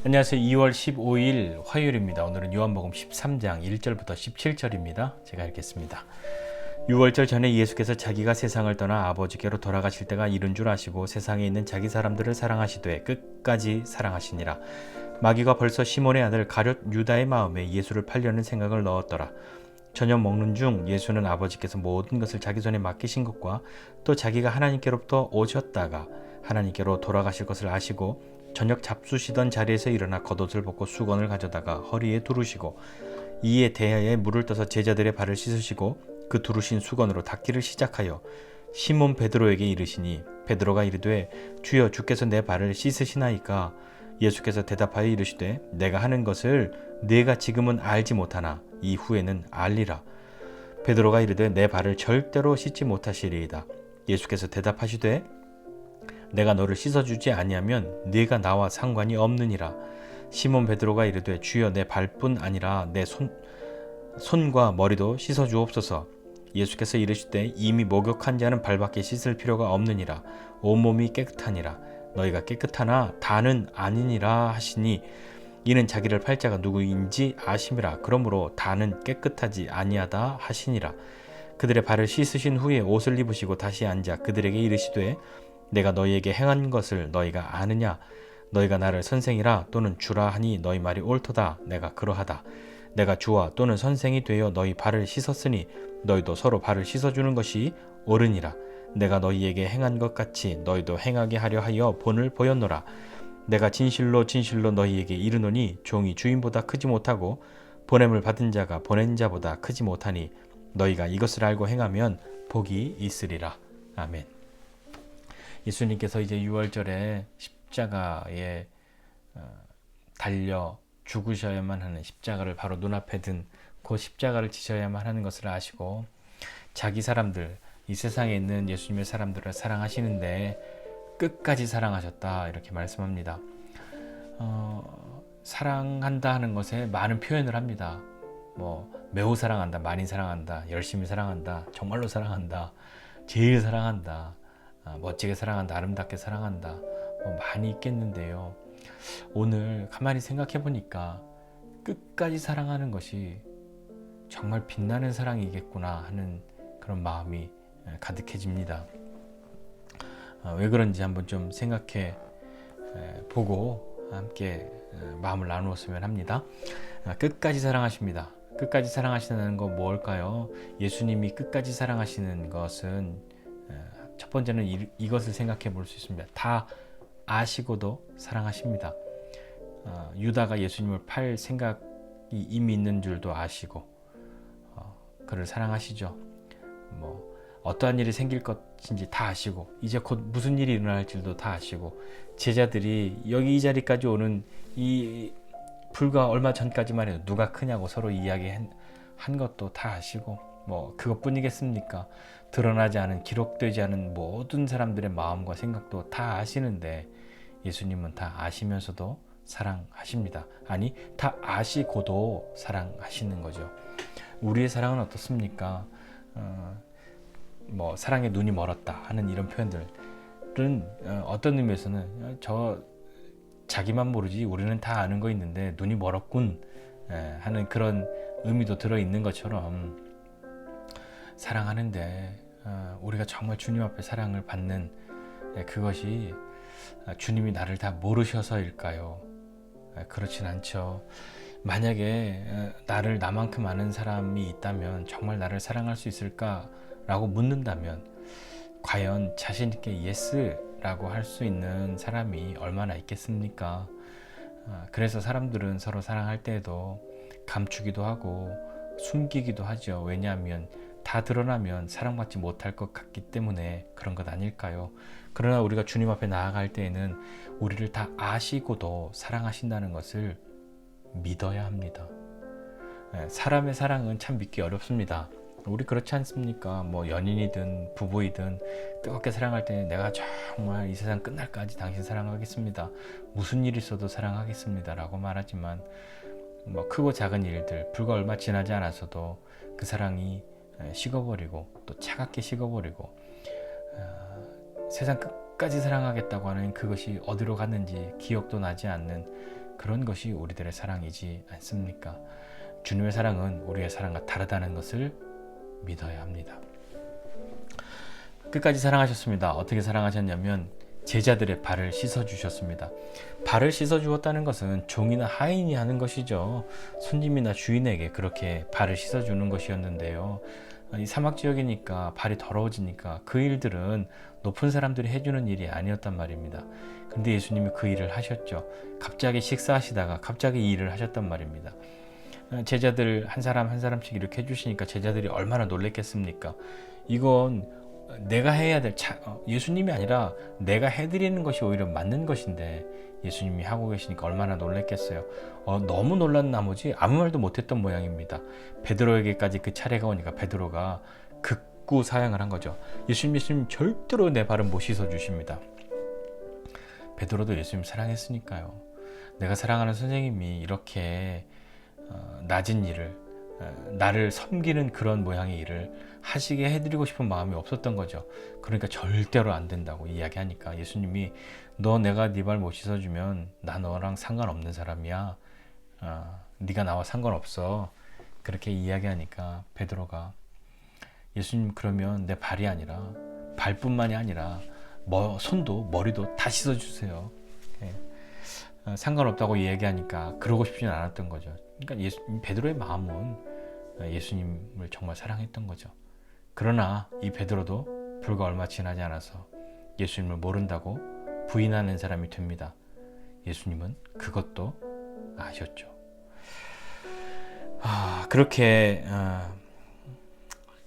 안녕하세요. 2월 15일 화요일입니다. 오늘은 요한복음 13장 1절부터 17절입니다. 제가 읽겠습니다. 6월절 전에 예수께서 자기가 세상을 떠나 아버지께로 돌아가실 때가 이른 줄 아시고 세상에 있는 자기 사람들을 사랑하시되 끝까지 사랑하시니라. 마귀가 벌써 시몬의 아들 가룟 유다의 마음에 예수를 팔려는 생각을 넣었더라. 저녁 먹는 중 예수는 아버지께서 모든 것을 자기 손에 맡기신 것과 또 자기가 하나님께로부터 오셨다가 하나님께로 돌아가실 것을 아시고 저녁 잡수시던 자리에서 일어나 겉옷을 벗고 수건을 가져다가 허리에 두르시고 이에 대야에 물을 떠서 제자들의 발을 씻으시고 그 두르신 수건으로 닦기를 시작하여 시몬 베드로에게 이르시니 베드로가 이르되 주여 주께서 내 발을 씻으시나이까. 예수께서 대답하여 이르시되 내가 하는 것을 네가 지금은 알지 못하나 이후에는 알리라. 베드로가 이르되 내 발을 절대로 씻지 못하시리이다. 예수께서 대답하시되 내가 너를 씻어주지 아니하면 네가 나와 상관이 없느니라. 시몬 베드로가 이르되 주여 내 발뿐 아니라 내 손과 머리도 씻어주옵소서. 예수께서 이르시되 이미 목욕한 자는 발밖에 씻을 필요가 없느니라. 온몸이 깨끗하니라. 너희가 깨끗하나 다는 아니니라 하시니 이는 자기를 팔 자가 누구인지 아심이라. 그러므로 다는 깨끗하지 아니하다 하시니라. 그들의 발을 씻으신 후에 옷을 입으시고 다시 앉아 그들에게 이르시되 내가 너희에게 행한 것을 너희가 아느냐. 너희가 나를 선생이라 또는 주라 하니 너희 말이 옳도다. 내가 그러하다. 내가 주와 또는 선생이 되어 너희 발을 씻었으니 너희도 서로 발을 씻어주는 것이 옳으니라. 내가 너희에게 행한 것 같이 너희도 행하게 하려 하여 본을 보였노라. 내가 진실로 진실로 너희에게 이르노니 종이 주인보다 크지 못하고 보냄을 받은 자가 보낸 자보다 크지 못하니 너희가 이것을 알고 행하면 복이 있으리라. 아멘. 예수님께서 이제 6월절에 십자가에 달려 죽으셔야만 하는, 십자가를 바로 눈앞에 든 그 십자가를 지셔야만 하는 것을 아시고 자기 사람들, 이 세상에 있는 예수님의 사람들을 사랑하시는데 끝까지 사랑하셨다, 이렇게 말씀합니다. 사랑한다 하는 것에 많은 표현을 합니다. 매우 사랑한다, 많이 사랑한다, 열심히 사랑한다, 정말로 사랑한다, 제일 사랑한다, 멋지게 사랑한다, 아름답게 사랑한다, 많이 있겠는데요. 오늘 가만히 생각해 보니까 끝까지 사랑하는 것이 정말 빛나는 사랑이겠구나 하는 그런 마음이 가득해집니다. 왜 그런지 한번 좀 생각해 보고 함께 마음을 나누었으면 합니다. 끝까지 사랑하십니다. 끝까지 사랑하시는 건 뭘까요? 예수님이 끝까지 사랑하시는 것은 첫 번째는 이것을 생각해 볼 수 있습니다. 다 아시고도 사랑하십니다. 유다가 예수님을 팔 생각이 이미 있는 줄도 아시고 그를 사랑하시죠. 어떠한 일이 생길 것인지 다 아시고 이제 곧 무슨 일이 일어날 줄도 다 아시고 제자들이 여기 이 자리까지 오는 이 불과 얼마 전까지만 해도 누가 크냐고 서로 이야기한 것도 다 아시고 그것뿐이겠습니까? 드러나지 않은, 기록되지 않은 모든 사람들의 마음과 생각도 다 아시는데 예수님은 다 아시면서도 사랑하십니다. 아니, 다 아시고도 사랑하시는 거죠. 우리의 사랑은 어떻습니까? 사랑에 눈이 멀었다 하는 이런 표현들은 어떤 의미에서는 자기만 모르지 우리는 다 아는 거 있는데 눈이 멀었군 하는 그런 의미도 들어있는 것처럼 사랑하는데 우리가 정말 주님 앞에 사랑을 받는 그것이 주님이 나를 다 모르셔서일까요? 그렇진 않죠. 만약에 나를 나만큼 아는 사람이 있다면 정말 나를 사랑할 수 있을까라고 묻는다면 과연 자신 있게 예스라고 할 수 있는 사람이 얼마나 있겠습니까? 그래서 사람들은 서로 사랑할 때에도 감추기도 하고 숨기기도 하죠. 왜냐하면 다 드러나면 사랑받지 못할 것 같기 때문에 그런 것 아닐까요? 그러나 우리가 주님 앞에 나아갈 때에는 우리를 다 아시고도 사랑하신다는 것을 믿어야 합니다. 사람의 사랑은 참 믿기 어렵습니다. 우리 그렇지 않습니까? 연인이든 부부이든 뜨겁게 사랑할 때는 내가 정말 이 세상 끝날까지 당신 사랑하겠습니다, 무슨 일이 있어도 사랑하겠습니다 라고 말하지만 크고 작은 일들, 불과 얼마 지나지 않았어도 그 사랑이 식어버리고 또 차갑게 식어버리고 세상 끝까지 사랑하겠다고 하는 그것이 어디로 갔는지 기억도 나지 않는 그런 것이 우리들의 사랑이지 않습니까? 주님의 사랑은 우리의 사랑과 다르다는 것을 믿어야 합니다. 끝까지 사랑하셨습니다. 어떻게 사랑하셨냐면 제자들의 발을 씻어주셨습니다. 발을 씻어주었다는 것은 종이나 하인이 하는 것이죠. 손님이나 주인에게 그렇게 발을 씻어주는 것이었는데요. 이 사막 지역이니까 발이 더러워지니까 그 일들은 높은 사람들이 해주는 일이 아니었단 말입니다. 근데 예수님이 그 일을 하셨죠. 갑자기 식사하시다가 갑자기 이 일을 하셨단 말입니다. 제자들 한 사람 한 사람씩 이렇게 해주시니까 제자들이 얼마나 놀랬겠습니까? 이건 내가 해야 될 예수님이 아니라 내가 해드리는 것이 오히려 맞는 것인데 예수님이 하고 계시니까 얼마나 놀랬겠어요. 너무 놀란 나머지 아무 말도 못했던 모양입니다. 베드로에게까지 그 차례가 오니까 베드로가 극구 사양을 한 거죠. 예수님 절대로 내 발은 못 씻어 주십니다. 베드로도 예수님 사랑했으니까요. 내가 사랑하는 선생님이 이렇게 낮은 일을, 나를 섬기는 그런 모양의 일을 하시게 해드리고 싶은 마음이 없었던 거죠. 그러니까 절대로 안 된다고 이야기하니까 예수님이 너 내가 네 발 못 씻어주면 나 너랑 상관없는 사람이야. 네가 나와 상관없어. 그렇게 이야기하니까 베드로가 예수님 그러면 내 발이 아니라 발뿐만이 아니라 손도 머리도 다 씻어주세요. 상관없다고 이야기하니까 그러고 싶지는 않았던 거죠. 그러니까 베드로의 마음은 예수님을 정말 사랑했던 거죠. 그러나 이 베드로도 불과 얼마 지나지 않아서 예수님을 모른다고 부인하는 사람이 됩니다. 예수님은 그것도 아셨죠. 그렇게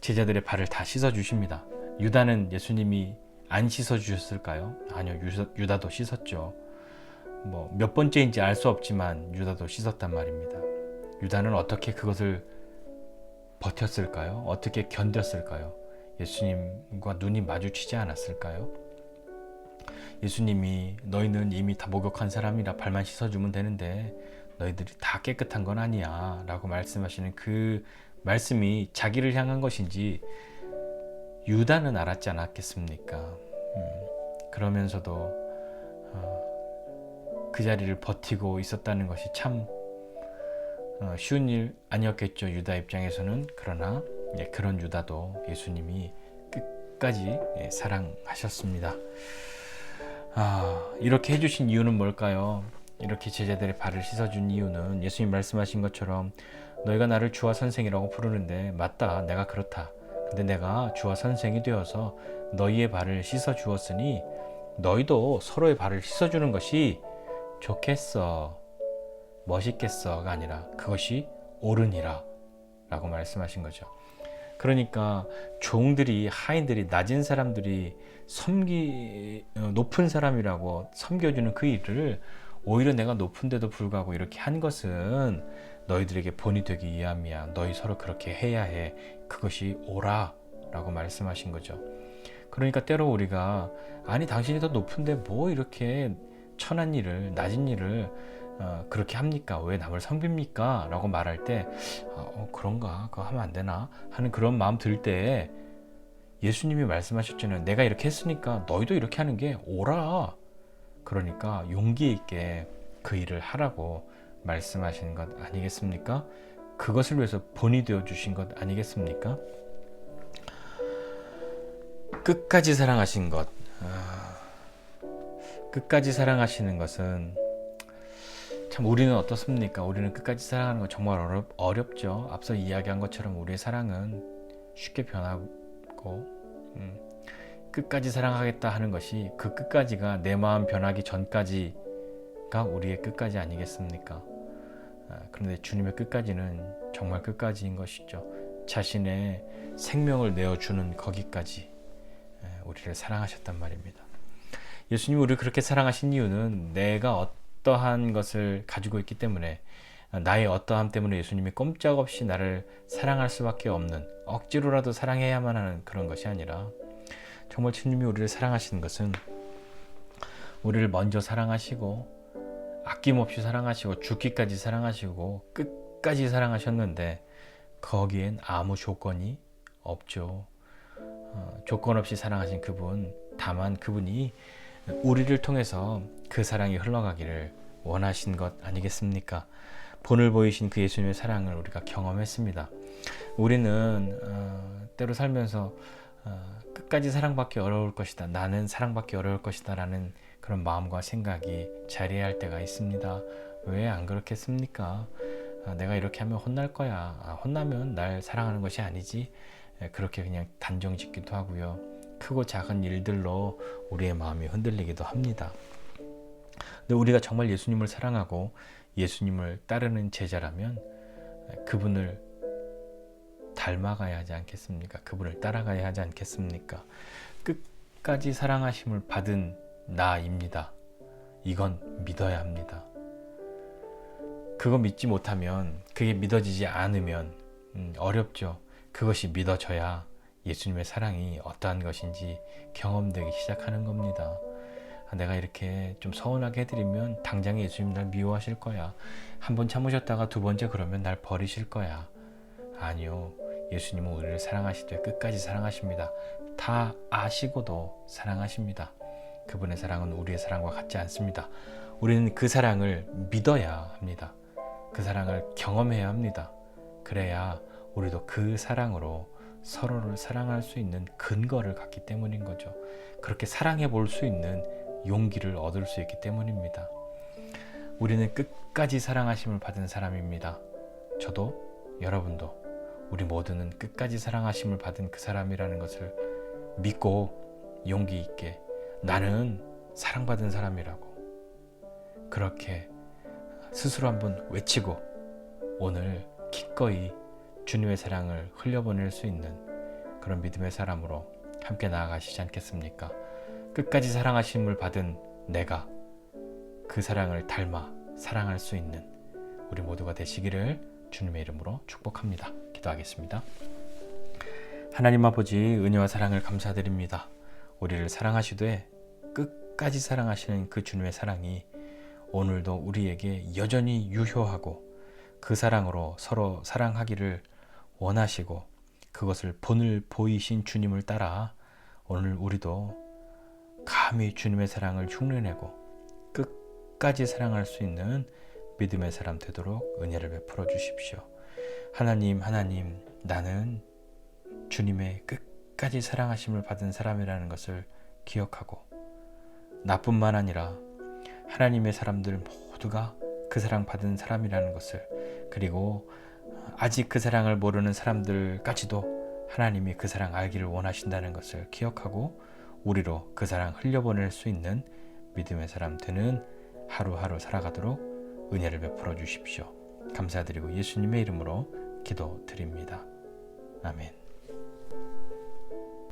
제자들의 발을 다 씻어주십니다. 유다는 예수님이 안 씻어주셨을까요? 아니요, 유다도 씻었죠. 몇 번째인지 알 수 없지만 유다도 씻었단 말입니다. 유다는 어떻게 그것을 버텼을까요? 어떻게 견뎠을까요? 예수님과 눈이 마주치지 않았을까요? 예수님이 너희는 이미 다 목욕한 사람이라 발만 씻어주면 되는데 너희들이 다 깨끗한 건 아니야 라고 말씀하시는 그 말씀이 자기를 향한 것인지 유다는 알았지 않았겠습니까? 그러면서도 그 자리를 버티고 있었다는 것이 참 쉬운 일 아니었겠죠. 유다 입장에서는. 그러나 그런 유다도 예수님이 끝까지 사랑하셨습니다. 이렇게 해주신 이유는 뭘까요? 이렇게 제자들의 발을 씻어준 이유는 예수님 말씀하신 것처럼 너희가 나를 주와 선생이라고 부르는데 맞다, 내가 그렇다. 근데 내가 주와 선생이 되어서 너희의 발을 씻어 주었으니 너희도 서로의 발을 씻어주는 것이 좋겠어, 멋있겠어가 아니라 그것이 옳으니라 라고 말씀하신 거죠. 그러니까 종들이, 하인들이, 낮은 사람들이 높은 사람이라고 섬겨주는 그 일을 오히려 내가 높은데도 불구하고 이렇게 한 것은 너희들에게 본이 되기 위함이야. 너희 서로 그렇게 해야 해. 그것이 옳아 라고 말씀하신 거죠. 그러니까 때로 우리가 아니 당신이 더 높은데 뭐 이렇게 천한 일을, 낮은 일을 그렇게 합니까? 왜 남을 섬깁니까? 라고 말할 때 그런가? 그거 하면 안 되나? 하는 그런 마음 들 때 예수님이 말씀하셨잖아요. 내가 이렇게 했으니까 너희도 이렇게 하는 게 옳아. 그러니까 용기 있게 그 일을 하라고 말씀하시는 것 아니겠습니까? 그것을 위해서 본이 되어 주신 것 아니겠습니까? 끝까지 사랑하신 것. 끝까지 사랑하시는 것은 참 우리는 어떻습니까? 우리는 끝까지 사랑하는 건 정말 어렵죠. 앞서 이야기한 것처럼 우리의 사랑은 쉽게 변하고 끝까지 사랑하겠다 하는 것이 그 끝까지가 내 마음 변하기 전까지가 우리의 끝까지 아니겠습니까? 그런데 주님의 끝까지는 정말 끝까지인 것이죠. 자신의 생명을 내어주는 거기까지 우리를 사랑하셨단 말입니다. 예수님이 우리를 그렇게 사랑하신 이유는 내가 어떠한 것을 가지고 있기 때문에, 나의 어떠함 때문에 예수님이 꼼짝없이 나를 사랑할 수밖에 없는, 억지로라도 사랑해야만 하는 그런 것이 아니라 정말 주님이 우리를 사랑하시는 것은 우리를 먼저 사랑하시고 아낌없이 사랑하시고 죽기까지 사랑하시고 끝까지 사랑하셨는데 거기엔 아무 조건이 없죠. 조건 없이 사랑하신 그분, 다만 그분이 우리를 통해서 그 사랑이 흘러가기를 원하신 것 아니겠습니까? 본을 보이신 그 예수님의 사랑을 우리가 경험했습니다. 우리는 때로 살면서 끝까지 사랑받기 어려울 것이다, 나는 사랑받기 어려울 것이다 라는 그런 마음과 생각이 자리할 때가 있습니다. 왜 안 그렇겠습니까? 내가 이렇게 하면 혼날 거야, 혼나면 날 사랑하는 것이 아니지, 그렇게 그냥 단정 짓기도 하고요. 크고 작은 일들로 우리의 마음이 흔들리기도 합니다. 근데 우리가 정말 예수님을 사랑하고 예수님을 따르는 제자라면 그분을 닮아가야 하지 않겠습니까? 그분을 따라가야 하지 않겠습니까? 끝까지 사랑하심을 받은 나입니다. 이건 믿어야 합니다. 그거 믿지 못하면, 그게 믿어지지 않으면 어렵죠. 그것이 믿어져야 예수님의 사랑이 어떠한 것인지 경험되기 시작하는 겁니다. 내가 이렇게 좀 서운하게 해드리면 당장에 예수님 날 미워하실 거야. 한 번 참으셨다가 두 번째 그러면 날 버리실 거야. 아니요. 예수님은 우리를 사랑하시되 끝까지 사랑하십니다. 다 아시고도 사랑하십니다. 그분의 사랑은 우리의 사랑과 같지 않습니다. 우리는 그 사랑을 믿어야 합니다. 그 사랑을 경험해야 합니다. 그래야 우리도 그 사랑으로 서로를 사랑할 수 있는 근거를 갖기 때문인 거죠. 그렇게 사랑해 볼 수 있는 용기를 얻을 수 있기 때문입니다. 우리는 끝까지 사랑하심을 받은 사람입니다. 저도, 여러분도, 우리 모두는 끝까지 사랑하심을 받은 그 사람이라는 것을 믿고 용기 있게 나는 사랑받은 사람이라고 그렇게 스스로 한번 외치고 오늘 기꺼이 주님의 사랑을 흘려보낼 수 있는 그런 믿음의 사람으로 함께 나아가시지 않겠습니까? 끝까지 사랑하심을 받은 내가 그 사랑을 닮아 사랑할 수 있는 우리 모두가 되시기를 주님의 이름으로 축복합니다. 기도하겠습니다. 하나님 아버지, 은혜와 사랑을 감사드립니다. 우리를 사랑하시되 끝까지 사랑하시는 그 주님의 사랑이 오늘도 우리에게 여전히 유효하고 그 사랑으로 서로 사랑하기를 원하시고 그것을 본을 보이신 주님을 따라 오늘 우리도 감히 주님의 사랑을 흉내내고 끝까지 사랑할 수 있는 믿음의 사람 되도록 은혜를 베풀어 주십시오. 하나님, 나는 주님의 끝까지 사랑하심을 받은 사람이라는 것을 기억하고 나뿐만 아니라 하나님의 사람들 모두가 그 사랑 받은 사람이라는 것을, 그리고 아직 그 사랑을 모르는 사람들까지도 하나님이 그 사랑 알기를 원하신다는 것을 기억하고 우리로 그 사랑 흘려보낼 수 있는 믿음의 사람 되는 하루하루 살아가도록 은혜를 베풀어 주십시오. 감사드리고 예수님의 이름으로 기도드립니다. 아멘.